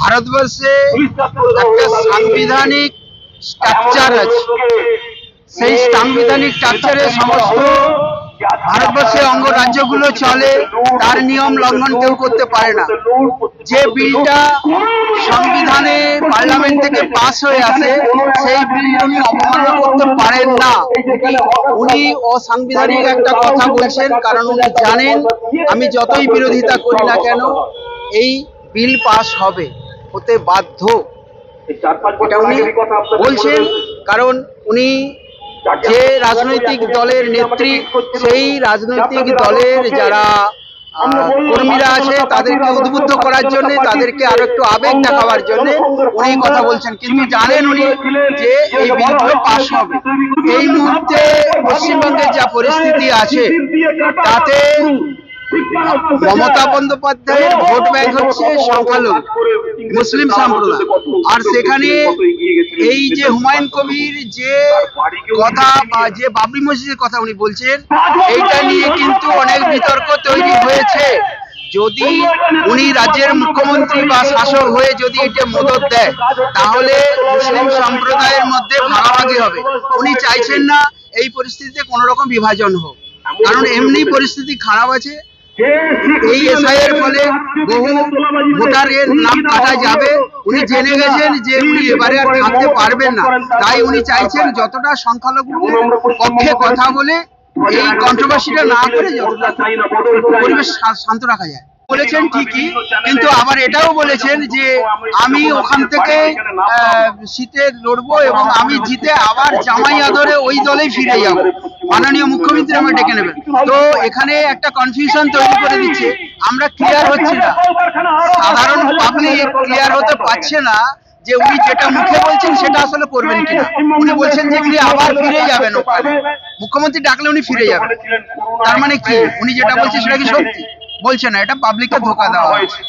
ভারতবর্ষে একটা সাংবিধানিক স্ট্রাকচার আছে, সেই সাংবিধানিক স্ট্রাকচারে সমস্ত ভারতবর্ষের অঙ্গরাজ্যগুলো চলে, তার নিয়ম লঙ্ঘন কেউ করতে পারে না। যে বিলটা সংবিধানে পার্লামেন্ট থেকে পাস হয়ে আসে, সেই বিল উনি অবমাননা করতে পারেন না। উনি অসাংবিধানিক একটা কথা বলছেন, কারণ উনি জানেন আমি যতই বিরোধিতা করি না কেন এই বিল পাস হবে, হতে বাধ্য। এটা উনি বলছেন কারণ উনি যে রাজনৈতিক দলের নেত্রী, সেই রাজনৈতিক দলের যারা কর্মীরা আছে তাদেরকে উদ্বুদ্ধ করার জন্য, তাদেরকে আরো একটু আবেগ দেখাবার জন্য উনি কথা বলছেন, কিন্তু জানেন উনি যে এই বিলগুলো পাস হবে। এই মুহূর্তে পশ্চিমবঙ্গের যা পরিস্থিতি আছে তাতে মমতা বন্দ্যোপাধ্যায়ের ভোট ব্যাংক হচ্ছে সংখ্যালঘু মুসলিম সম্প্রদায়, আর সেখানে এই যে হুমায়ুন কবির যে কথা বা যে বাবরি মসজিদের কথা উনি বলছেন, এইটা নিয়ে কিন্তু অনেক বিতর্ক তৈরি হয়েছে। যদি উনি রাজ্যের মুখ্যমন্ত্রী বা শাসক হয়ে যদি এটা মদত দেয়, তাহলে মুসলিম সম্প্রদায়ের মধ্যে ভাগাভাগি হবে। উনি চাইছেন না এই পরিস্থিতিতে কোনো রকম বিভাজন হোক, কারণ এমনি পরিস্থিতি খারাপ আছে। এই এসআইয়ের ফলে বহু ভোটারের নাম কাটা যাবে। উনি জেনে গেছেন যে উনি এবারে আর থাকতে পারবেন না, তাই উনি চাইছেন যতটা সংখ্যালঘুদের পক্ষে কথা বলে এই কন্ট্রোভার্সিটা না করে যতটা পরিবেশ শান্ত রাখা যায়। বলেছেন ঠিকই, কিন্তু আবার এটাও বলেছেন যে আমি ওখান থেকে সিটে লড়বো এবং আমি জিতে আবার জামাই আদরে ওই দলেই ফিরে যাব, মাননীয় মুখ্যমন্ত্রী আমাকে ডেকে নেবেন। তো এখানে একটা কনফিউশন তৈরি করে দিচ্ছে, আমরা ক্লিয়ার হচ্ছি না, সাধারণ পাবলিক ক্লিয়ার হতে পারছে না যে উনি যেটা মুখে বলছেন সেটা আসলে করবেন কিনা। উনি বলছেন যে উনি আবার ফিরে যাবেন, ওখানে মুখ্যমন্ত্রী ডাকলে উনি ফিরে যাবেন। তার মানে কি উনি যেটা বলছেন সেটা কি সত্যি? বলছে না, এটা পাবলিককে ধোঁকা দেওয়া হয়েছে।